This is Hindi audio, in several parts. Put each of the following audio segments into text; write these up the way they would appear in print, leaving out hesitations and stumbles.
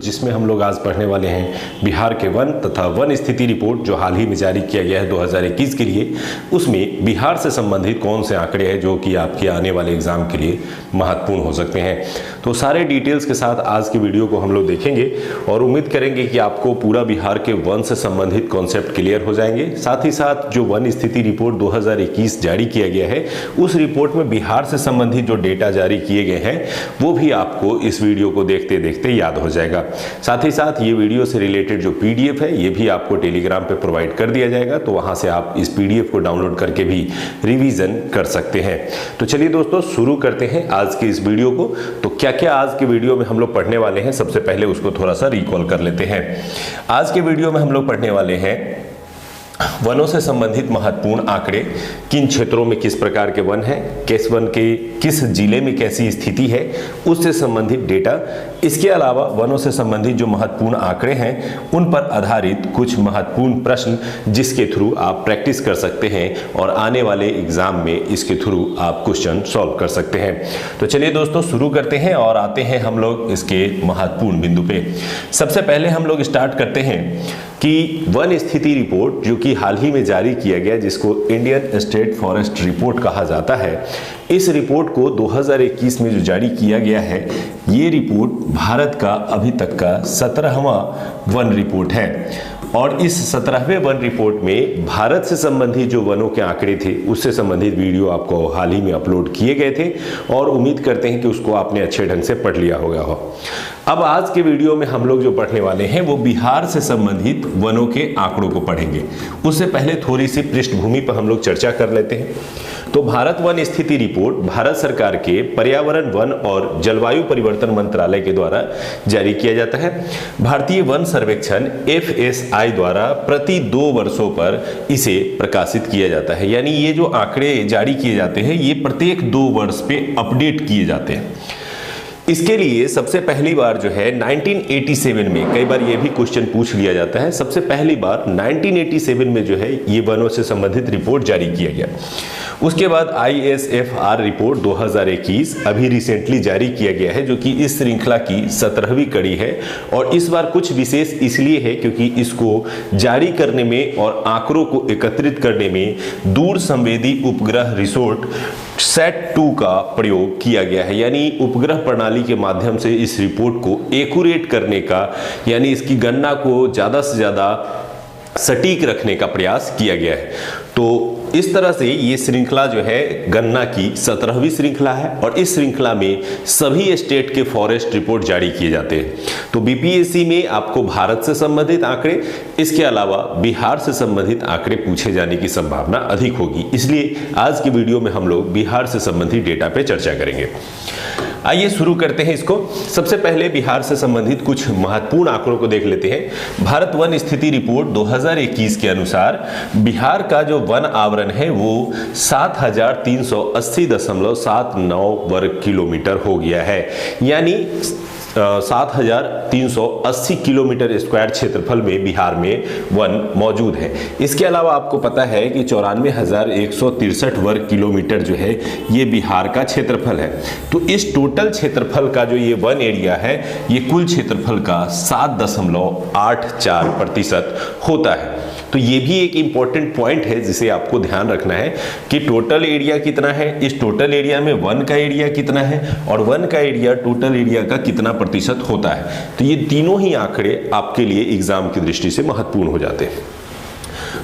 जिसमें हम लोग आज पढ़ने वाले हैं बिहार के वन तथा वन स्थिति रिपोर्ट जो हाल ही में जारी किया गया है 2021 के लिए। उसमें बिहार से संबंधित कौन से आंकड़े हैं जो कि आपके आने वाले एग्जाम के लिए महत्वपूर्ण हो सकते हैं। तो सारे डिटेल्स के साथ आज की वीडियो को हम लोग देखेंगे और उम्मीद करेंगे कि आपको पूरा बिहार के वन से संबंधित कॉन्सेप्ट क्लियर हो जाएंगे। साथ ही साथ जो वन स्थिति रिपोर्ट 2021 जारी किया गया है उस रिपोर्ट में बिहार से संबंधित जो डेटा जारी किए गए हैं वो भी आपको इस वीडियो को देखते देखते याद हो जाएगा। साथ ही साथ ये वीडियो से रिलेटेड जो पीडीएफ है ये भी आपको टेलीग्राम पे प्रोवाइड कर दिया जाएगा, तो वहां से आप इस पीडीएफ को डाउनलोड करके भी रिवीजन कर सकते हैं। तो चलिए दोस्तों शुरू करते हैं आज की इस वीडियो को। तो क्या क्या आज के वीडियो में हम लोग पढ़ने वाले हैं, सबसे पहले उसको थोड़ा सा रिकॉल कर लेते हैं। आज के वीडियो में हम लोग पढ़ने वाले हैं वनों से संबंधित महत्वपूर्ण आंकड़े, किन क्षेत्रों में किस प्रकार के वन हैं, किस वन के किस जिले में कैसी स्थिति है, उससे संबंधित डेटा। इसके अलावा वनों से संबंधित जो महत्वपूर्ण आंकड़े हैं उन पर आधारित कुछ महत्वपूर्ण प्रश्न जिसके थ्रू आप प्रैक्टिस कर सकते हैं और आने वाले एग्जाम में इसके थ्रू आप क्वेश्चन सॉल्व कर सकते हैं। तो चलिए दोस्तों शुरू करते हैं और आते हैं हम लोग इसके महत्वपूर्ण बिंदु पे। सबसे पहले हम लोग स्टार्ट करते हैं कि वन स्थिति रिपोर्ट जो कि हाल ही में जारी किया गया, जिसको इंडियन स्टेट फॉरेस्ट रिपोर्ट कहा जाता है, इस रिपोर्ट को 2021 में जो जारी किया गया है ये रिपोर्ट भारत का अभी तक का 17वां वन रिपोर्ट है। और इस 17वें वन रिपोर्ट में भारत से संबंधित जो वनों के आंकड़े थे उससे संबंधित वीडियो आपको हाल ही में अपलोड किए गए थे और उम्मीद करते हैं कि उसको आपने अच्छे ढंग से पढ़ लिया होगा हो। अब आज के वीडियो में हम लोग जो पढ़ने वाले हैं वो बिहार से संबंधित वनों के आंकड़ों को पढ़ेंगे। उससे पहले थोड़ी सी पृष्ठभूमि पर हम लोग चर्चा कर लेते हैं। तो भारत वन स्थिति रिपोर्ट भारत सरकार के पर्यावरण, वन और जलवायु परिवर्तन मंत्रालय के द्वारा जारी किया जाता है। भारतीय वन सर्वेक्षण FSI द्वारा प्रति 2 वर्षों पर इसे प्रकाशित किया जाता है। यानी ये जो आंकड़े जारी किए जाते हैं ये प्रत्येक 2 वर्ष पे अपडेट किए जाते हैं। इसके लिए सबसे पहली बार जो है 1987 में, कई बार ये भी क्वेश्चन पूछ लिया जाता है, सबसे पहली बार 1987 में जो है ये वनों से संबंधित रिपोर्ट जारी किया गया। उसके बाद ISFR रिपोर्ट 2021 अभी रिसेंटली जारी किया गया है जो कि इस श्रृंखला की 17वीं कड़ी है। और इस बार कुछ विशेष इसलिए है क्योंकि इसको जारी करने में और आंकड़ों को एकत्रित करने में दूर संवेदी उपग्रह रिसोर्ट SAT-2 का प्रयोग किया गया है। यानी उपग्रह प्रणाली के माध्यम से इस रिपोर्ट को एक्यूरेट करने का, यानी इसकी गणना को ज़्यादा से ज़्यादा सटीक रखने का प्रयास किया गया है। तो इस तरह से ये श्रृंखला जो है गणना की 17वीं श्रृंखला है और इस श्रृंखला में सभी स्टेट के फॉरेस्ट रिपोर्ट जारी किए जाते हैं। तो बीपीएससी में आपको भारत से संबंधित आंकड़े, इसके अलावा बिहार से संबंधित आंकड़े पूछे जाने की संभावना अधिक होगी। इसलिए आज की वीडियो में हम लोग बिहार से संबंधित डेटा पे चर्चा करेंगे। आइए शुरू करते हैं इसको। सबसे पहले बिहार से संबंधित कुछ महत्वपूर्ण आंकड़ों को देख लेते हैं। भारत वन स्थिति रिपोर्ट 2021 के अनुसार बिहार का जो वन आवरण है वो 7380.79 वर्ग किलोमीटर हो गया है। यानी 7380 किलोमीटर स्क्वायर क्षेत्रफल में बिहार में वन मौजूद है। इसके अलावा आपको पता है कि 94,163 वर्ग किलोमीटर जो है ये बिहार का क्षेत्रफल है। तो इस टोटल क्षेत्रफल का जो ये वन एरिया है ये कुल क्षेत्रफल का 7.84% होता है। तो ये भी एक इंपॉर्टेंट पॉइंट है जिसे आपको ध्यान रखना है कि टोटल एरिया कितना है, इस टोटल एरिया में वन का एरिया कितना है और वन का एरिया टोटल एरिया का कितना प्रतिशत होता है। तो ये तीनों ही आंकड़े आपके लिए एग्जाम की दृष्टि से महत्वपूर्ण हो जाते हैं।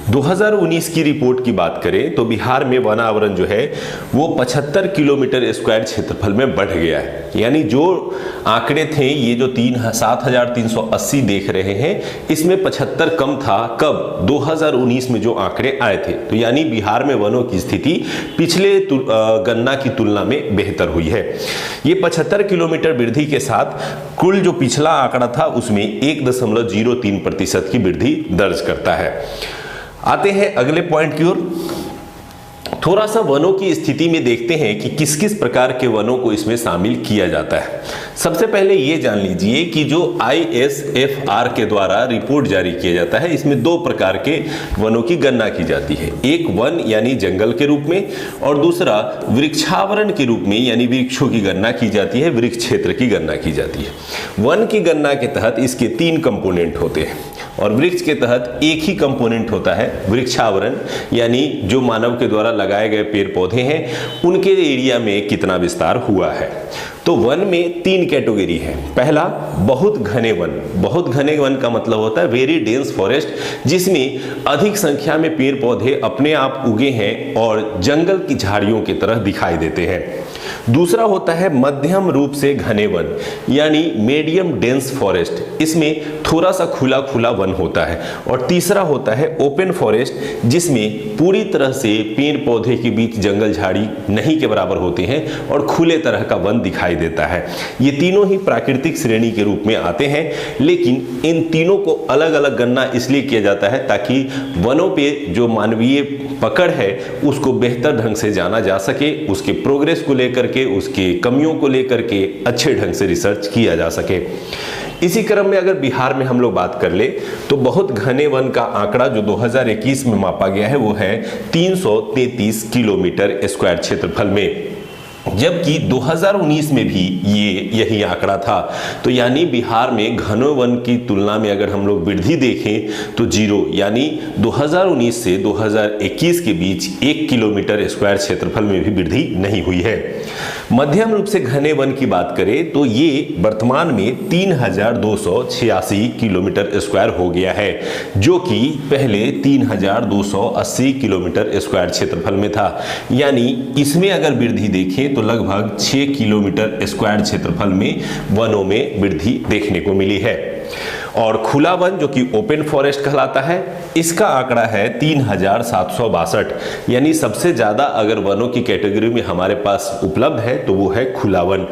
2019 की रिपोर्ट की बात करें तो बिहार में वन आवरण जो है वो 75 किलोमीटर स्क्वायर क्षेत्रफल में बढ़ गया है। यानी जो आंकड़े थे ये जो 7380 देख रहे हैं इसमें 75 कम था। कब? 2019 में जो आंकड़े आए थे। तो यानी बिहार में वनों की स्थिति पिछले गणना की तुलना में बेहतर हुई है। ये 75 किलोमीटर वृद्धि के साथ कुल जो पिछला आंकड़ा था उसमें 1.03% की वृद्धि दर्ज करता है। आते हैं अगले पॉइंट की ओर। थोड़ा सा वनों की स्थिति में देखते हैं कि किस किस प्रकार के वनों को इसमें शामिल किया जाता है। सबसे पहले ये जान लीजिए कि जो ISFR के द्वारा रिपोर्ट जारी किया जाता है, इसमें दो प्रकार के वनों की गणना की जाती है। एक वन यानी जंगल के रूप में, और दूसरा वृक्षावरण के रूप में यानी वृक्षों की गणना की जाती है, वृक्ष क्षेत्र की गणना की जाती है। वन की गणना के तहत इसके 3 कंपोनेंट होते हैं और वृक्ष के तहत एक ही कंपोनेंट होता है, वृक्षावरण, यानी जो मानव के द्वारा लगाए गए पेड़ पौधे हैं उनके एरिया में कितना विस्तार हुआ है। तो वन में 3 कैटेगरी है। पहला, बहुत घने वन। बहुत घने वन का मतलब होता है वेरी डेंस फॉरेस्ट, जिसमें अधिक संख्या में पेड़ पौधे अपने आप उगे हैं और जंगल की झाड़ियों की तरह दिखाई देते हैं। दूसरा होता है मध्यम रूप से घने वन, यानी मीडियम डेंस फॉरेस्ट, इसमें थोड़ा सा खुला खुला वन होता है। और तीसरा होता है ओपन फॉरेस्ट, जिसमें पूरी तरह से पेड़ पौधे के बीच जंगल झाड़ी नहीं के बराबर होते हैं और खुले तरह का वन दिखाई देता है। ये तीनों ही प्राकृतिक श्रेणी के रूप में आते हैं, लेकिन इन तीनों को अलग अलग गणना इसलिए किया जाता है ताकि वनों पे जो मानवीय पकड़ है उसको बेहतर ढंग से जाना जा सके, उसके प्रोग्रेस को लेकर के, उसके कमियों को लेकर के अच्छे ढंग से रिसर्च किया जा सके। इसी क्रम में अगर बिहार में हम लोग बात कर ले तो बहुत घने वन का आंकड़ा जो 2021 में मापा गया है वो है 333 किलोमीटर स्क्वायर क्षेत्रफल में, जबकि 2019 में भी यही आंकड़ा था। तो यानी बिहार में घने वन की तुलना में अगर हम लोग वृद्धि देखें तो 0, यानी 2019 से 2021 के बीच 1 किलोमीटर स्क्वायर क्षेत्रफल में भी वृद्धि नहीं हुई है। मध्यम रूप से घने वन की बात करें तो ये वर्तमान में 3286 किलोमीटर स्क्वायर हो गया है, जो कि पहले 3280 किलोमीटर स्क्वायर क्षेत्रफल में था। यानी इसमें अगर वृद्धि देखें तो लगभग 6 किलोमीटर स्क्वायर क्षेत्रफल में वनों में वृद्धि देखने को मिली है। और खुला वन जो कि ओपन फॉरेस्ट कहलाता है, इसका आंकड़ा है 3762, यानी सबसे ज्यादा अगर वनों की कैटेगरी में हमारे पास उपलब्ध है तो वो है खुला वन।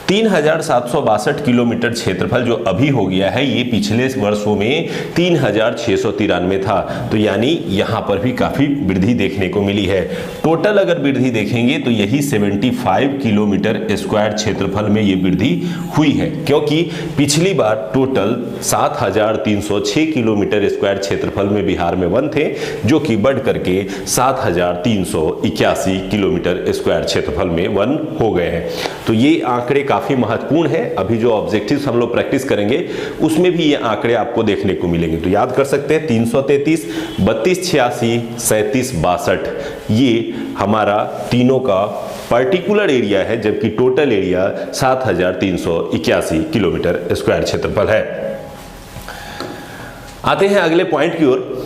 3762 किलोमीटर क्षेत्रफल जो अभी हो गया है, ये पिछले वर्षों में 3693 था। तो यानी यहाँ पर भी काफी वृद्धि देखने को मिली है। टोटल अगर वृद्धि देखेंगे तो यही 75 किलोमीटर स्क्वायर क्षेत्रफल में ये वृद्धि हुई है, क्योंकि पिछली बार टोटल 7306 किलोमीटर स्क्वायर क्षेत्रफल में बिहार में वन थे, जो कि बढ़ करके 7381 किलोमीटर स्क्वायर क्षेत्रफल में वन हो गए हैं। तो ये आंकड़े काफी महत्वपूर्ण है। अभी जो ऑब्जेक्टिव्स हम लोग प्रैक्टिस करेंगे उसमें भी ये आंकड़े आपको देखने को मिलेंगे। तो याद कर सकते हैं 333, 3286, 37, 62 ये हमारा तीनों का पर्टिकुलर एरिया है, जबकि टोटल एरिया 7381 किलोमीटर स्क्वायर क्षेत्रफल है। आते हैं अगले पॉइंट की ओर।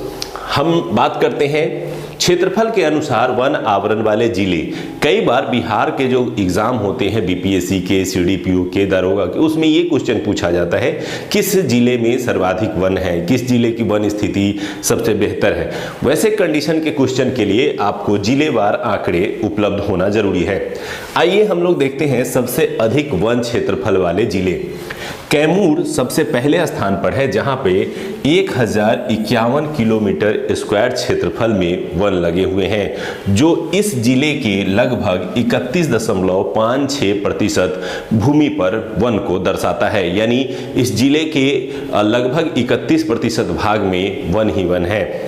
हम बात करते हैं क्षेत्रफल के अनुसार वन आवरण वाले जिले। कई बार बिहार के जो एग्जाम होते हैं बीपीएससी के, सीडीपीओ के, दरोगा के, उसमें ये क्वेश्चन पूछा जाता है किस जिले में सर्वाधिक वन है, किस जिले की वन स्थिति सबसे बेहतर है। वैसे कंडीशन के क्वेश्चन के लिए आपको जिलेवार आंकड़े उपलब्ध होना जरूरी है। आइए हम लोग देखते हैं सबसे अधिक वन क्षेत्रफल वाले जिले। कैमूर सबसे पहले स्थान पर है, जहां पे 1051 किलोमीटर स्क्वायर क्षेत्रफल में वन लगे हुए हैं, जो इस जिले के लगभग 31.56% भूमि पर वन को दर्शाता है। यानी इस जिले के लगभग 31% भाग में वन ही वन है।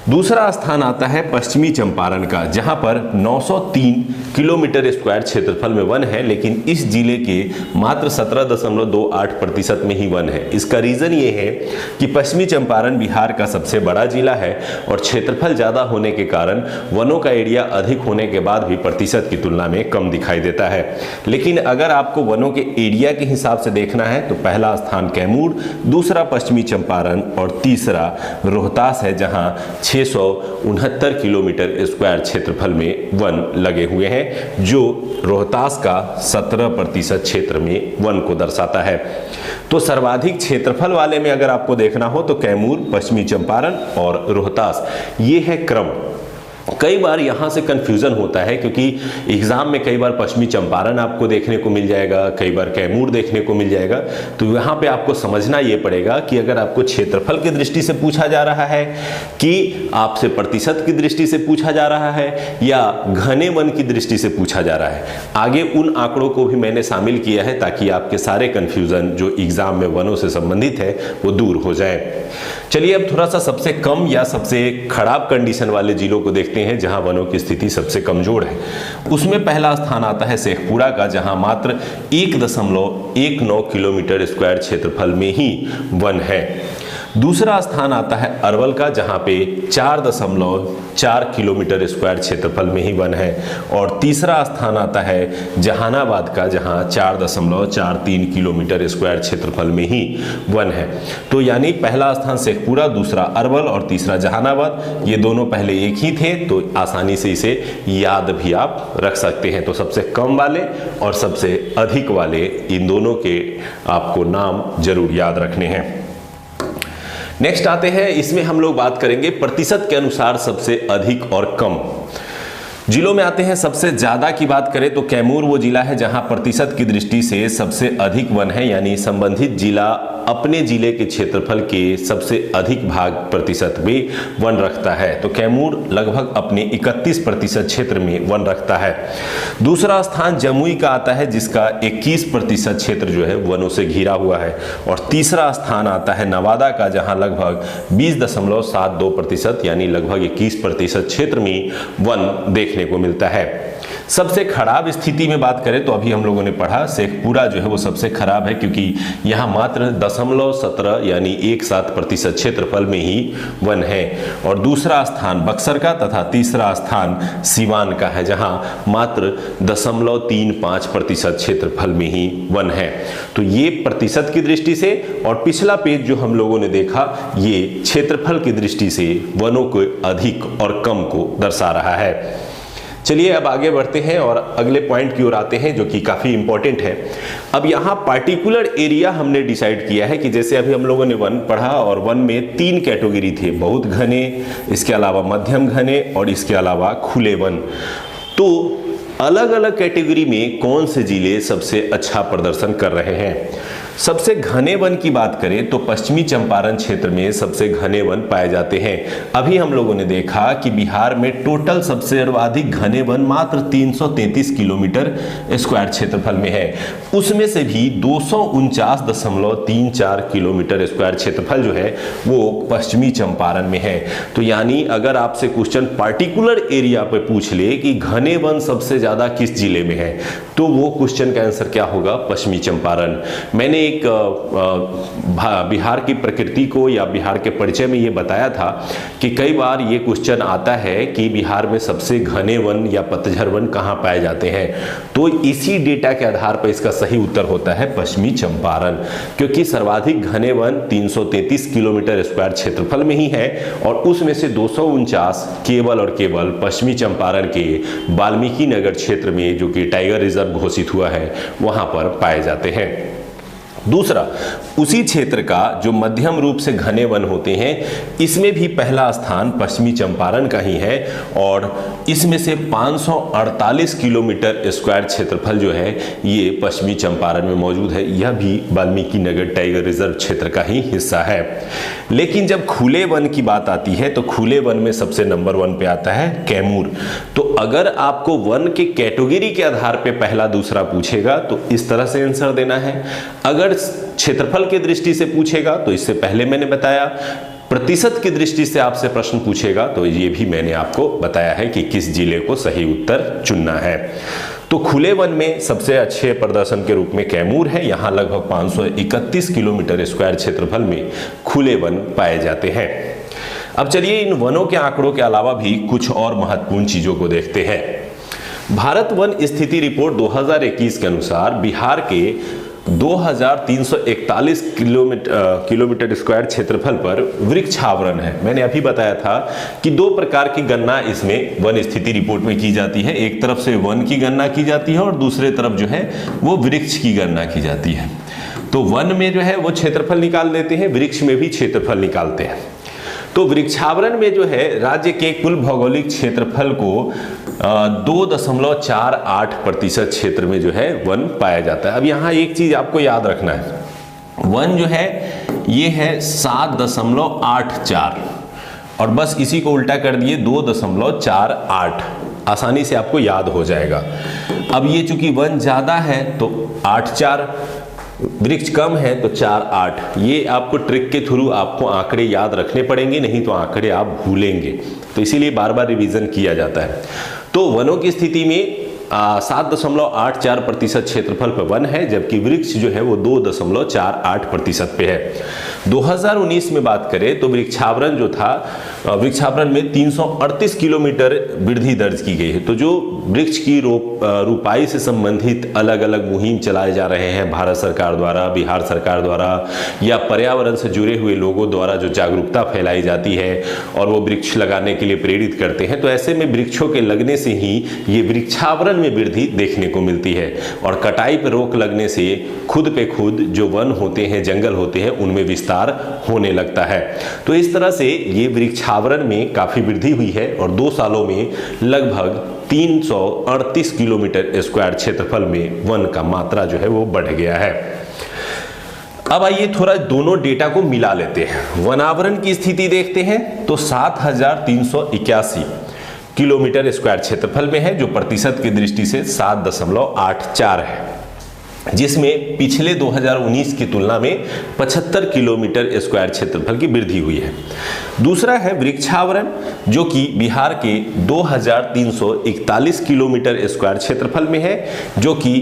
दूसरा स्थान आता है पश्चिमी चंपारण का, जहां पर 903 किलोमीटर स्क्वायर क्षेत्रफल में वन है, लेकिन इस जिले के मात्र 17.28% में ही वन है। इसका रीजन ये है कि पश्चिमी चंपारण बिहार का सबसे बड़ा जिला है और क्षेत्रफल ज्यादा होने के कारण वनों का एरिया अधिक होने के बाद भी प्रतिशत की तुलना में कम दिखाई देता है। लेकिन अगर आपको वनों के एरिया के हिसाब से देखना है तो पहला स्थान कैमूर, दूसरा पश्चिमी चंपारण और तीसरा रोहतास है, जहां 669 किलोमीटर स्क्वायर क्षेत्रफल में वन लगे हुए हैं, जो रोहतास का 17% क्षेत्र में वन को दर्शाता है। तो सर्वाधिक क्षेत्रफल वाले में अगर आपको देखना हो तो कैमूर, पश्चिमी चंपारण और रोहतास, ये है क्रम। कई बार यहाँ से कन्फ्यूज़न होता है, क्योंकि एग्ज़ाम में कई बार पश्चिमी चंपारण आपको देखने को मिल जाएगा, कई बार कैमूर देखने को मिल जाएगा। तो यहाँ पे आपको समझना ये पड़ेगा कि अगर आपको क्षेत्रफल की दृष्टि से पूछा जा रहा है कि आपसे प्रतिशत की दृष्टि से पूछा जा रहा है या घने वन की दृष्टि से पूछा जा रहा है। आगे उन आंकड़ों को भी मैंने शामिल किया है ताकि आपके सारे कन्फ्यूज़न जो एग्ज़ाम में वनों से संबंधित है वो दूर हो जाए। चलिए अब थोड़ा सा सबसे कम या सबसे खराब कंडीशन वाले जिलों को देखते हैं जहां वनों की स्थिति सबसे कमजोर है। उसमें पहला स्थान आता है शेखपुरा का, जहां मात्र 1.19 किलोमीटर स्क्वायर क्षेत्रफल में ही वन है। दूसरा स्थान आता है अरवल का, जहां पे 4.4 किलोमीटर स्क्वायर क्षेत्रफल में ही वन है। और तीसरा स्थान आता है जहानाबाद का, जहां 4.43 किलोमीटर स्क्वायर क्षेत्रफल में ही वन है। तो यानी पहला स्थान शेखपुरा, दूसरा अरवल और तीसरा जहानाबाद, ये दोनों पहले एक ही थे, तो आसानी से इसे याद भी आप रख सकते हैं। तो सबसे कम वाले और सबसे अधिक वाले इन दोनों के आपको नाम जरूर याद रखने हैं। नेक्स्ट आते हैं, इसमें हम लोग बात करेंगे प्रतिशत के अनुसार सबसे अधिक और कम जिलों में आते हैं। सबसे ज्यादा की बात करें तो कैमूर वो जिला है जहां प्रतिशत की दृष्टि से सबसे अधिक वन है, यानी संबंधित जिला अपने जिले के क्षेत्रफल के सबसे अधिक भाग प्रतिशत में वन रखता है। तो कैमूर लगभग अपने 31% क्षेत्र में वन रखता है। दूसरा स्थान जमुई का आता है जिसका 21% क्षेत्र जो है वनों से घिरा हुआ है। और तीसरा स्थान आता है नवादा का, जहां लगभग 20.72% यानी लगभग 21% क्षेत्र में वन देखने को मिलता है। सबसे खराब स्थिति में बात करें तो अभी हम लोगों ने पढ़ा शेखपुरा जो है वो सबसे खराब है, क्योंकि यहाँ मात्र 0.17 यानी 17% क्षेत्रफल में ही वन है। और दूसरा स्थान बक्सर का तथा तीसरा स्थान सिवान का है, जहाँ मात्र 0.35% क्षेत्रफल में ही वन है। तो ये प्रतिशत की दृष्टि से, और पिछला पेज जो हम लोगों ने देखा ये क्षेत्रफल की दृष्टि से वनों को अधिक और कम को दर्शा रहा है। चलिए अब आगे बढ़ते हैं और अगले पॉइंट की ओर आते हैं जो कि काफ़ी इंपॉर्टेंट है। अब यहाँ पार्टिकुलर एरिया हमने डिसाइड किया है कि जैसे अभी हम लोगों ने वन पढ़ा और वन में 3 कैटेगरी थे, बहुत घने, इसके अलावा मध्यम घने और इसके अलावा खुले वन। तो अलग अलग कैटेगरी में कौन से जिले सबसे अच्छा प्रदर्शन कर रहे हैं। सबसे घने वन की बात करें तो पश्चिमी चंपारण क्षेत्र में सबसे घने वन पाए जाते हैं। अभी हम लोगों ने देखा कि बिहार में टोटल सबसे सर्वाधिक घने वन मात्र 333 किलोमीटर स्क्वायर क्षेत्रफल में है। उसमें से भी 249.34 किलोमीटर स्क्वायर क्षेत्रफल जो है वो पश्चिमी चंपारण में है। तो यानी अगर आपसे क्वेश्चन पार्टिकुलर एरिया पे पूछ ले कि घने वन सबसे ज्यादा किस जिले में है, तो वो क्वेश्चन का आंसर क्या होगा, पश्चिमी चंपारण। मैंने एक बिहार की प्रकृति को या बिहार के परिचय में ये बताया था कि कई बार ये क्वेश्चन आता है कि बिहार में सबसे घने वन या पतझड़ वन कहाँ पाए जाते हैं। तो इसी डेटा के आधार पर इसका सही उत्तर होता है पश्चिमी चंपारण, क्योंकि सर्वाधिक घने वन 333 किलोमीटर स्क्वायर क्षेत्रफल में ही है और उसमें से 249 केवल और केवल पश्चिमी चंपारण के वाल्मीकि नगर क्षेत्र में, जो कि टाइगर रिजर्व घोषित हुआ है, वहां पर पाए जाते हैं। दूसरा, उसी क्षेत्र का जो मध्यम रूप से घने वन होते हैं, इसमें भी पहला स्थान पश्चिमी चंपारण का ही है और इसमें से 548 किलोमीटर स्क्वायर क्षेत्रफल जो है ये पश्चिमी चंपारण में मौजूद है। यह भी वाल्मीकि नगर टाइगर रिजर्व क्षेत्र का ही हिस्सा है। लेकिन जब खुले वन की बात आती है तो खुले वन में सबसे नंबर 1 पे आता है कैमूर। तो अगर आपको वन के कैटेगरी के आधार पे पहला दूसरा पूछेगा तो इस तरह से आंसर देना है। अगर क्षेत्रफल की दृष्टि से पूछेगा तो इससे पहले मैंने बताया, प्रतिशत की दृष्टि से आपसे प्रश्न पूछेगा तो ये भी मैंने आपको बताया है कि किस जिले को सही उत्तर चुनना है। तो खुले वन में सबसे अच्छे प्रदर्शन के रूप में कैमूर है। यहाँ लगभग 531 किलोमीटर स्क्वायर क्षेत्रफल में खुले वन पाए जाते हैं। अब चलिए इन वनों के आंकड़ों के अलावा भी कुछ और महत्वपूर्ण चीजों को देखते हैं। भारत वन स्थिति रिपोर्ट 2021 के अनुसार बिहार के 2341 किलोमीटर स्क्वायर क्षेत्रफल पर वृक्षावरण है। मैंने अभी बताया था कि 2 प्रकार की गणना इसमें वन स्थिति रिपोर्ट में की जाती है। एक तरफ से वन की गणना की जाती है और दूसरे तरफ जो है वो वृक्ष की गणना की जाती है। तो वन में जो है वो क्षेत्रफल निकाल देते हैं, वृक्ष में भी क्षेत्रफल निकालते हैं। तो वृक्षावरण में जो है राज्य के कुल भौगोलिक क्षेत्रफल को 2.48% क्षेत्र में जो है वन पाया जाता है। अब यहाँ एक चीज आपको याद रखना है, वन जो है ये है 7.84 और बस इसी को उल्टा कर दिए 2.48, आसानी से आपको याद हो जाएगा। अब ये चूंकि वन ज्यादा है तो 8.4, वृक्ष कम है तो 4.8। ये आपको ट्रिक के थ्रू आपको आंकड़े याद रखने पड़ेंगे, नहीं तो आंकड़े आप भूलेंगे, तो इसीलिए बार बार रिवीजन किया जाता है। तो वनों की स्थिति में 7.84% क्षेत्रफल पर वन है, जबकि वृक्ष जो है वो 2.48% पे है। 2019 में बात करें तो वृक्षावरण जो था, वृक्षावरण में 338 किलोमीटर वृद्धि दर्ज की गई है। तो जो वृक्ष की रोपाई से संबंधित अलग अलग मुहिम चलाए जा रहे हैं भारत सरकार द्वारा, बिहार सरकार द्वारा, या पर्यावरण से जुड़े हुए लोगों द्वारा जो जागरूकता फैलाई जाती है और वो वृक्ष लगाने के लिए प्रेरित करते हैं, तो ऐसे में वृक्षों के लगने से ही ये वृक्षावरण में वृद्धि देखने को मिलती है। और कटाई पर रोक लगने से खुद पे खुद जो वन होते हैं, जंगल होते हैं, उनमें विस्तार होने लगता है। तो इस तरह से ये वृक्षावरण में काफी वृद्धि हुई है और 2 सालों में लगभग 338 किलोमीटर स्क्वायर क्षेत्रफल में वन का मात्रा जो है वो बढ़ गया है। अब आइए थोड़ा दोनों डेटा को मिला लेते हैं। वनावरण की स्थिति देखते हैं तो 7,381 किलोमीटर स्क्वायर क्षेत्रफल में है, जो प्रतिशत की दृष्टि से 7.84 है, जिसमें पिछले 2019 की तुलना में 75 किलोमीटर स्क्वायर क्षेत्रफल की वृद्धि हुई है। दूसरा है वृक्षावरण, जो कि बिहार के 2,341 किलोमीटर स्क्वायर क्षेत्रफल में है, जो कि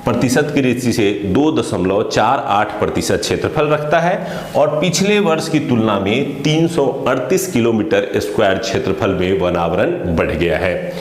प्रतिशत की दृष्टि से 2.48% क्षेत्रफल रखता है और पिछले वर्ष की तुलना में 338 किलोमीटर स्क्वायर क्षेत्रफल में वनावरण बढ़ गया है।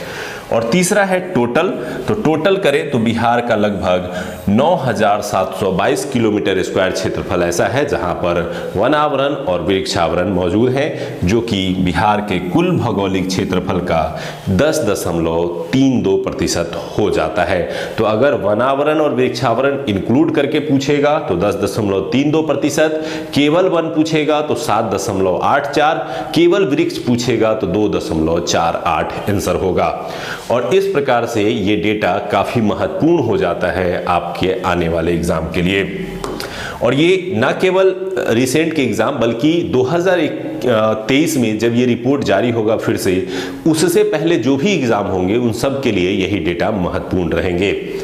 और तीसरा है टोटल, तो टोटल करें तो बिहार का लगभग 9,722 किलोमीटर स्क्वायर क्षेत्रफल ऐसा है जहां पर वनावरण और वृक्षावरण मौजूद है, जो कि बिहार के कुल भौगोलिक क्षेत्रफल का 10.32% हो जाता है। तो अगर वनावरण और वृक्षावरण इंक्लूड करके पूछेगा तो 10.32%, केवल वन पूछेगा तो 7.84, केवल वृक्ष पूछेगा तो 2.48 आंसर होगा। और इस प्रकार से ये डेटा काफी महत्वपूर्ण हो जाता है आपके आने वाले एग्जाम के लिए। और ये ना केवल रिसेंट के एग्जाम, बल्कि 2023 में जब ये रिपोर्ट जारी होगा फिर से, उससे पहले जो भी एग्जाम होंगे उन सब के लिए यही डेटा महत्वपूर्ण रहेंगे।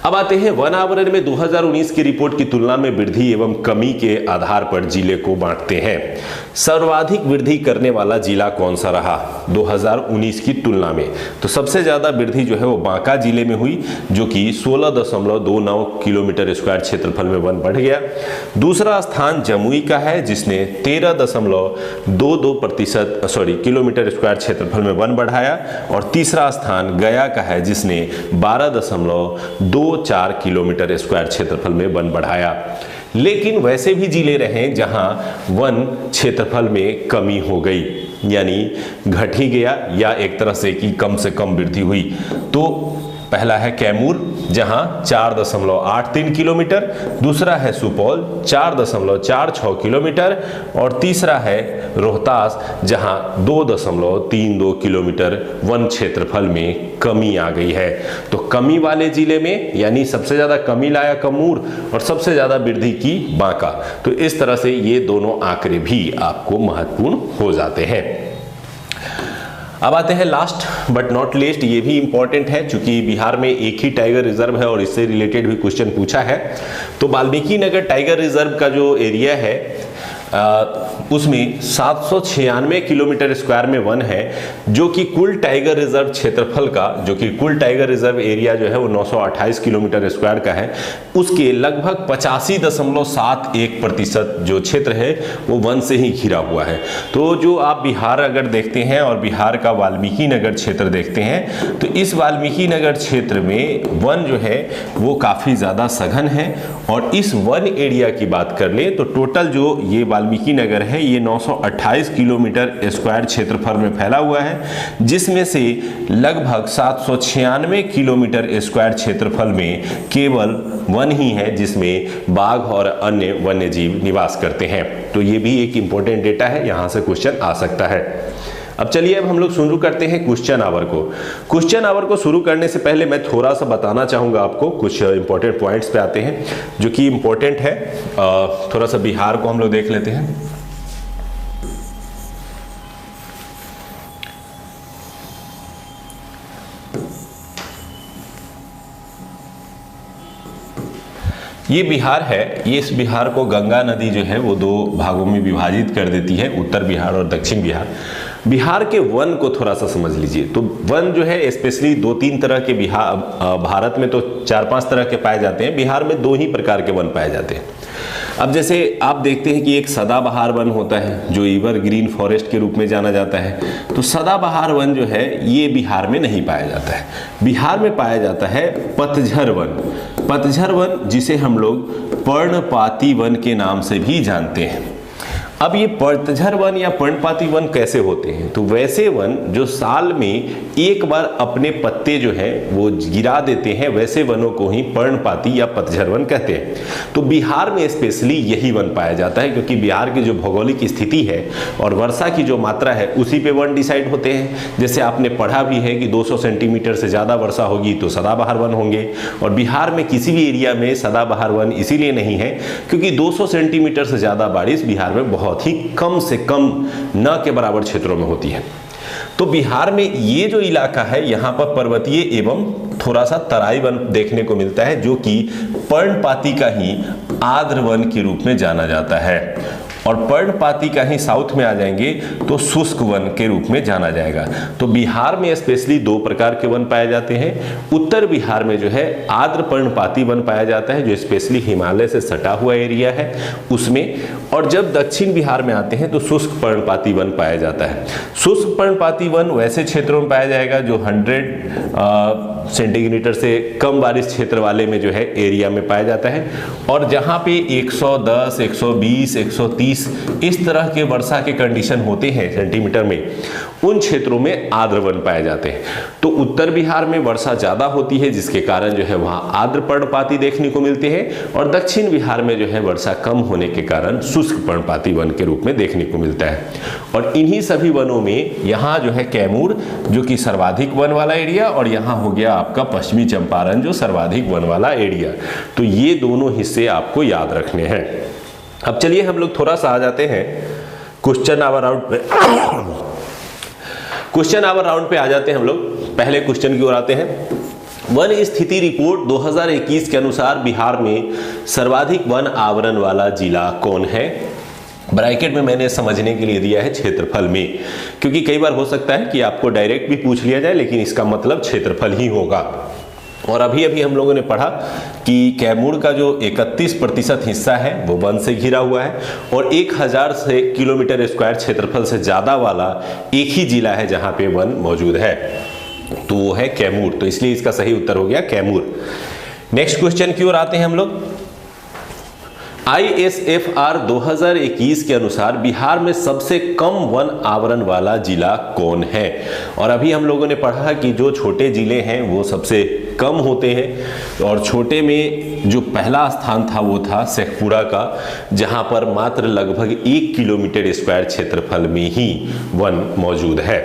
अब आते हैं वनावरण में 2019 की रिपोर्ट की तुलना में वृद्धि एवं कमी के आधार पर जिले को बांटते हैं। सर्वाधिक वृद्धि करने वाला जिला कौन सा रहा 2019 की तुलना में? तो सबसे ज्यादा वृद्धि जो है वो बांका जिले में हुई, जो कि 16.29 किलोमीटर स्क्वायर क्षेत्रफल में वन बढ़ गया। दूसरा स्थान जमुई का है, जिसने 13.22% किलोमीटर स्क्वायर क्षेत्रफल में वन बढ़ाया। और तीसरा स्थान गया का है, जिसने 12.24 किलोमीटर स्क्वायर क्षेत्रफल में वन बढ़ाया। लेकिन वैसे भी जिले रहे जहां वन क्षेत्रफल में कमी हो गई, यानी घट ही गया या एक तरह से कि कम से कम वृद्धि हुई। तो पहला है कैमूर, जहां 4.83 किलोमीटर, दूसरा है सुपौल 4.46 किलोमीटर, और तीसरा है रोहतास, जहां 2.32 किलोमीटर वन क्षेत्रफल में कमी आ गई है। तो कमी वाले जिले में यानी सबसे ज्यादा कमी लाया कैमूर और सबसे ज्यादा वृद्धि की बांका। तो इस तरह से ये दोनों आंकड़े भी आपको महत्वपूर्ण हो जाते हैं। अब आते हैं लास्ट बट नॉट लीस्ट, ये भी इंपॉर्टेंट है क्योंकि बिहार में एक ही टाइगर रिजर्व है और इससे रिलेटेड भी क्वेश्चन पूछा है। तो वाल्मीकि नगर टाइगर रिजर्व का जो एरिया है उसमें 796 किलोमीटर स्क्वायर में वन है, जो कि कुल टाइगर रिजर्व क्षेत्रफल का, जो कि कुल टाइगर रिजर्व एरिया जो है वो 928 किलोमीटर स्क्वायर का है, उसके लगभग 85.71% जो क्षेत्र है वो वन से ही घिरा हुआ है। तो जो आप बिहार अगर देखते हैं और बिहार का वाल्मीकि नगर क्षेत्र देखते हैं, तो इस वाल्मीकि नगर क्षेत्र में वन जो है वो काफ़ी ज़्यादा सघन है। और इस वन एरिया की बात कर ले तो टोटल जो ये वाल्मीकि नगर है ये 928 किलोमीटर स्क्वायर क्षेत्रफल में फैला हुआ है, जिसमें से लगभग 796 किलोमीटर स्क्वायर क्षेत्रफल में केवल वन ही है जिसमें बाघ और अन्य वन्य जीव निवास करते हैं। तो ये भी एक इंपॉर्टेंट डेटा है, यहाँ से क्वेश्चन आ सकता है। अब चलिए अब हम लोग शुरू करते हैं क्वेश्चन आवर को। क्वेश्चन आवर को शुरू करने से पहले मैं थोड़ा सा बताना चाहूँगा आपको, कुछ इंपॉर्टेंट पॉइंट्स पे आते हैं जो कि इंपॉर्टेंट है। थोड़ा सा बिहार को हम लोग देख लेते हैं। ये बिहार है, ये इस बिहार को गंगा नदी जो है वो दो भागों में विभाजित कर देती है, उत्तर बिहार और दक्षिण बिहार। बिहार के वन को थोड़ा सा समझ लीजिए। तो वन जो है स्पेशली 2-3 तरह के भारत में तो 4-5 तरह के पाए जाते हैं, बिहार में 2 ही प्रकार के वन पाए जाते हैं। अब जैसे आप देखते हैं कि एक सदाबहार वन होता है जो एवरग्रीन फॉरेस्ट के रूप में जाना जाता है। तो सदाबहार वन जो है ये बिहार में नहीं पाया जाता है, बिहार में पाया जाता है पतझर वन। पतझर वन जिसे हम लोग पर्णपाती वन के नाम से भी जानते हैं। अब ये पतझर वन या पर्णपाती वन कैसे होते हैं? तो वैसे वन जो साल में एक बार अपने पत्ते जो है वो गिरा देते हैं, वैसे वनों को ही पर्णपाती या पतझर वन कहते हैं। तो बिहार में स्पेशली यही वन पाया जाता है, क्योंकि बिहार की जो भौगोलिक स्थिति है और वर्षा की जो मात्रा है उसी पे वन डिसाइड होते हैं। जैसे आपने पढ़ा भी है कि 200 सेंटीमीटर से ज़्यादा वर्षा होगी तो सदाबहार वन होंगे, और बिहार में किसी भी एरिया में सदाबहार वन इसीलिए नहीं है क्योंकि 200 सेंटीमीटर से ज़्यादा बारिश बिहार में बहुत ही कम से कम न के बराबर क्षेत्रों में होती है। तो बिहार में ये जो इलाका है यहाँ पर पर्वतीय एवं थोड़ा सा तराई वन देखने को मिलता है, जो कि पर्णपाती का ही आर्द्र वन के रूप में जाना जाता है। और पर्णपाती का ही साउथ में आ जाएंगे तो शुष्क वन के रूप में जाना जाएगा। तो बिहार में स्पेशली 2 प्रकार के वन पाए जाते हैं। उत्तर बिहार में जो है आर्द्र पर्णपाती वन पाया जाता है जो स्पेशली हिमालय से सटा हुआ एरिया है उसमें, और जब दक्षिण बिहार में आते हैं तो शुष्क पर्णपाती वन पाया जाता है। शुष्क पर्णपाती वन वैसे क्षेत्रों में पाया जाएगा जो 100 सेंटीमीटर से कम बारिश क्षेत्र वाले में जो है एरिया में पाया जाता है, और जहाँ पे 110, 120, 130 इस तरह के वर्षा के कंडीशन होते हैं सेंटीमीटर में, उन क्षेत्रों में आर्द्र वन पाए जाते हैं। तो उत्तर बिहार में वर्षा ज़्यादा होती है जिसके कारण जो है वहाँ आर्द्र पर्णपाती देखने को मिलते हैं, और दक्षिण बिहार में जो है वर्षा कम होने के कारण शुष्क पर्णपाती वन के रूप में देखने को मिलता है। और इन्हीं सभी वनों में यहाँ जो है कैमूर जो कि सर्वाधिक वन वाला एरिया, और यहाँ हो गया आपका पश्चिमी चंपारण जो सर्वाधिक वन वाला एरिया। तो ये दोनों हिस्से आपको याद रखने हैं। अब चलिए हम लोग थोड़ा सा आ जाते हैं क्वेश्चन आवर राउंड पे। क्वेश्चन आवर राउंड पे आ जाते हैं हम लोग। पहले क्वेश्चन की ओर आते हैं। वन स्थिति रिपोर्ट 2021 के अनुसार बिहार में सर्वाधिक वन आवरण वाला जिला कौन है? ब्रैकेट में मैंने समझने के लिए दिया है क्षेत्रफल में, क्योंकि कई बार हो सकता है कि आपको डायरेक्ट भी पूछ लिया जाए लेकिन इसका मतलब क्षेत्रफल ही होगा। और अभी अभी हम लोगों ने पढ़ा कि कैमूर का जो 31% हिस्सा है वो वन से घिरा हुआ है, और 1000 से किलोमीटर स्क्वायर क्षेत्रफल से ज़्यादा वाला एक ही जिला है जहाँ पे वन मौजूद है, तो वो है कैमूर। तो इसलिए इसका सही उत्तर हो गया कैमूर। नेक्स्ट क्वेश्चन की ओर आते हैं हम लोग। ISFR 2021 के अनुसार बिहार में सबसे कम वन आवरण वाला जिला कौन है? और अभी हम लोगों ने पढ़ा कि जो छोटे जिले हैं वो सबसे कम होते हैं, और छोटे में जो पहला स्थान था वो था शेखपुरा का, जहां पर मात्र लगभग 1 किलोमीटर स्क्वायर क्षेत्रफल में ही वन मौजूद है।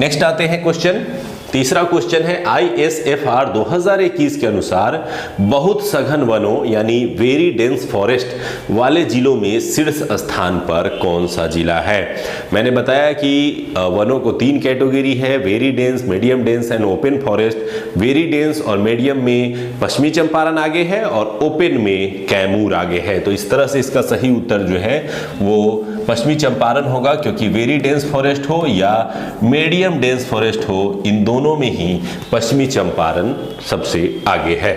नेक्स्ट आते हैं क्वेश्चन। तीसरा क्वेश्चन है ISFR 2021 के अनुसार बहुत सघन वनों यानी वेरी डेंस फॉरेस्ट वाले जिलों में शीर्ष स्थान पर कौन सा जिला है? मैंने बताया कि वनों को 3 कैटेगरी है, very dense, medium dense and open forest. Very dense और मीडियम में पश्चिमी चंपारण आगे है और ओपन में कैमूर आगे है। तो इस तरह से इसका सही उत्तर जो है वो पश्चिमी चंपारण होगा, क्योंकि वेरी डेंस फॉरेस्ट हो या मीडियम डेंस फॉरेस्ट हो, इन दोनों में ही पश्चिमी चंपारण सबसे आगे है।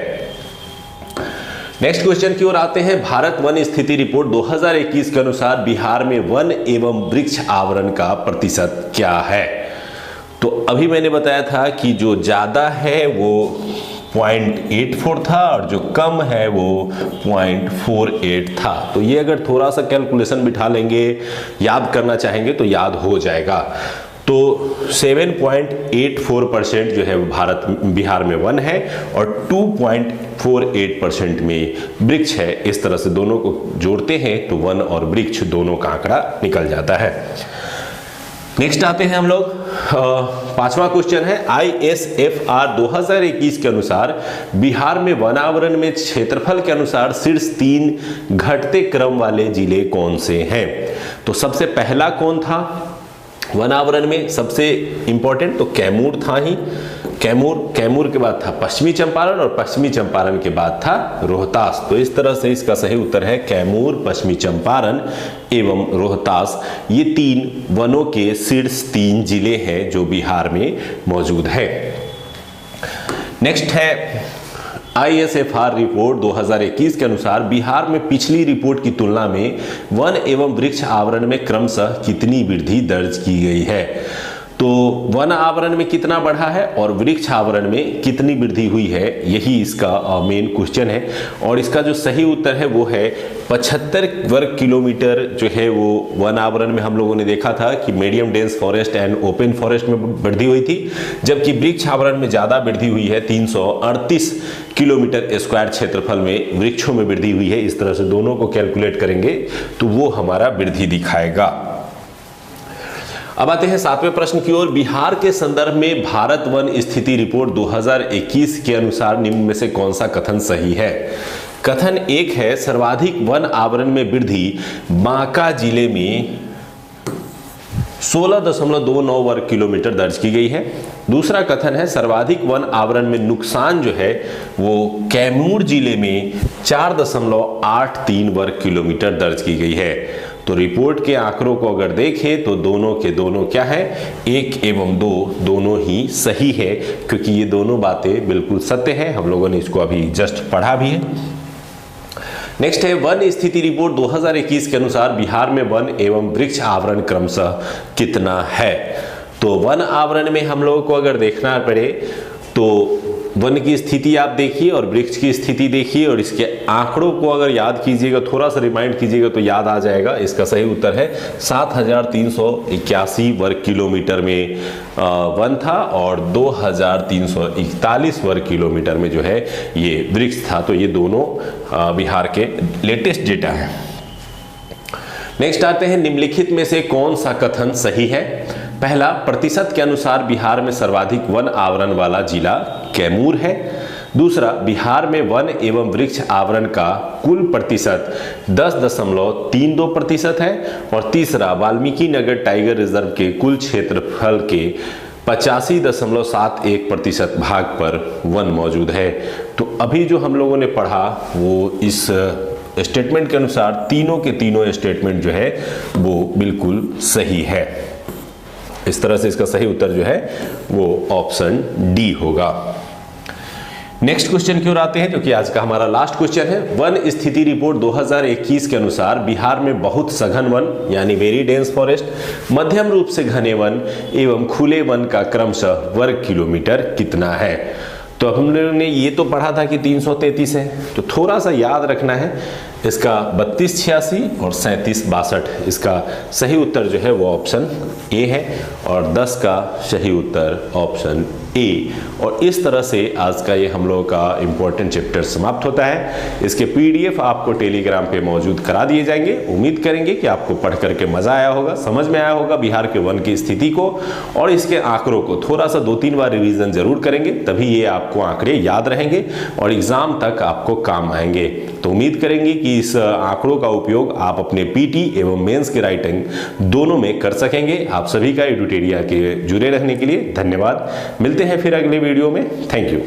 नेक्स्ट क्वेश्चन की ओर आते हैं। भारत वन स्थिति रिपोर्ट 2021 के अनुसार बिहार में वन एवं वृक्ष आवरण का प्रतिशत क्या है? तो अभी मैंने बताया था कि जो ज़्यादा है वो 0.84 था और जो कम है वो 0.48 था। तो ये अगर थोड़ा सा कैलकुलेशन बिठा लेंगे, याद करना चाहेंगे तो याद हो जाएगा। तो 7.84% जो है वो बिहार में वन है और 2.48% में वृक्ष है। इस तरह से दोनों को जोड़ते हैं तो वन और वृक्ष दोनों का आंकड़ा निकल जाता है। नेक्स्ट आते हैं हम लोग, पांचवा क्वेश्चन है ISFR 2021 के अनुसार बिहार में वनावरण में क्षेत्रफल के अनुसार शीर्ष 3 घटते क्रम वाले जिले कौन से हैं। तो सबसे पहला कौन था वनावरण में, सबसे इंपॉर्टेंट तो कैमूर था ही। कैमूर के बाद था पश्चिमी चंपारण और पश्चिमी चंपारण के बाद था रोहतास। तो इस तरह से इसका सही उत्तर है कैमूर, पश्चिमी चंपारण एवं रोहतास। ये 3 वनों के शीर्ष 3 जिले हैं जो बिहार में मौजूद है। नेक्स्ट है ISFR रिपोर्ट 2021 के अनुसार बिहार में पिछली रिपोर्ट की तुलना में वन एवं वृक्ष आवरण में क्रमशः कितनी वृद्धि दर्ज की गई है। तो वन आवरण में कितना बढ़ा है और वृक्ष आवरण में कितनी वृद्धि हुई है, यही इसका मेन क्वेश्चन है। और इसका जो सही उत्तर है वो है 75 वर्ग किलोमीटर जो है वो वन आवरण में हम लोगों ने देखा था कि medium dense forest and open forest में वृद्धि हुई थी, जबकि वृक्ष आवरण में ज़्यादा वृद्धि हुई है। 338 किलोमीटर स्क्वायर क्षेत्रफल में वृक्षों में वृद्धि हुई है। इस तरह से दोनों को कैलकुलेट करेंगे तो वो हमारा वृद्धि दिखाएगा। अब आते हैं 7वें प्रश्न की ओर। बिहार के संदर्भ में भारत वन स्थिति रिपोर्ट 2021 के अनुसार निम्न में से कौन सा कथन सही है। कथन 1 है सर्वाधिक वन आवरण में वृद्धि बांका जिले में 16.29 वर्ग किलोमीटर दर्ज की गई है। दूसरा कथन है सर्वाधिक वन आवरण में नुकसान जो है वो कैमूर जिले में 4.83 वर्ग किलोमीटर दर्ज की गई है। तो रिपोर्ट के आंकड़ों को अगर देखें तो दोनों के दोनों क्या है, 1 एवं 2 दोनों ही सही है, क्योंकि ये दोनों बातें बिल्कुल सत्य है। हम लोगों ने इसको अभी जस्ट पढ़ा भी है। नेक्स्ट है वन स्थिति रिपोर्ट 2021 के अनुसार बिहार में वन एवं वृक्ष आवरण क्रमशः कितना है। तो वन आवरण में हम लोगों को अगर देखना पड़े तो वन की स्थिति आप देखिए और वृक्ष की स्थिति देखिए और इसके आंकड़ों को अगर याद कीजिएगा, थोड़ा सा रिमाइंड कीजिएगा तो याद आ जाएगा। इसका सही उत्तर है 7381 वर्ग किलोमीटर में वन था और 2341 वर्ग किलोमीटर में जो है ये वृक्ष था। तो ये दोनों बिहार के लेटेस्ट डेटा हैं। नेक्स्ट आते हैं निम्नलिखित में से कौन सा कथन सही है। पहला, प्रतिशत के अनुसार बिहार में सर्वाधिक वन आवरण वाला जिला कैमूर है। दूसरा, बिहार में वन एवं वृक्ष आवरण का कुल प्रतिशत 10.32% है। और तीसरा, वाल्मीकि नगर टाइगर रिजर्व के कुल क्षेत्रफल के 85.71% भाग पर वन मौजूद है। तो अभी जो हम लोगों ने पढ़ा वो इस स्टेटमेंट के अनुसार तीनों के तीनों स्टेटमेंट जो है वो बिल्कुल सही है। इस तरह से इसका सही उत्तर जो है वो ऑप्शन डी होगा। नेक्स्ट क्वेश्चन की ओर आते हैं, जो कि आज का हमारा लास्ट क्वेश्चन है। वन स्थिति रिपोर्ट 2021 के अनुसार बिहार में बहुत सघन वन यानी वेरी डेंस फॉरेस्ट, मध्यम रूप से घने वन एवं खुले वन का क्रमशः वर्ग किलोमीटर कितना है। तो अब हम लोगों ने ये तो पढ़ा था कि 333 है, तो थोड़ा सा याद रखना है इसका 3286 और 3762। इसका सही उत्तर जो है वो ऑप्शन ए है और 10 का सही उत्तर ऑप्शन ए। और इस तरह से आज का ये हम लोगों का इम्पोर्टेंट चैप्टर समाप्त होता है। इसके PDF आपको टेलीग्राम पे मौजूद करा दिए जाएंगे। उम्मीद करेंगे कि आपको पढ़ करके मजा आया होगा, समझ में आया होगा बिहार के वन की स्थिति को और इसके आंकड़ों को। थोड़ा सा 2-3 बार रिवीजन जरूर करेंगे, तभी ये आपको आंकड़े याद रहेंगे और एग्जाम तक आपको काम आएंगे। तो उम्मीद करेंगे कि इस आंकड़ों का उपयोग आप अपने PT एवं मेंस के राइटिंग दोनों में कर सकेंगे। आप सभी का एडुटेरिया के जुड़े रहने के लिए धन्यवाद। मिलते हैं फिर अगले वीडियो में। Thank you.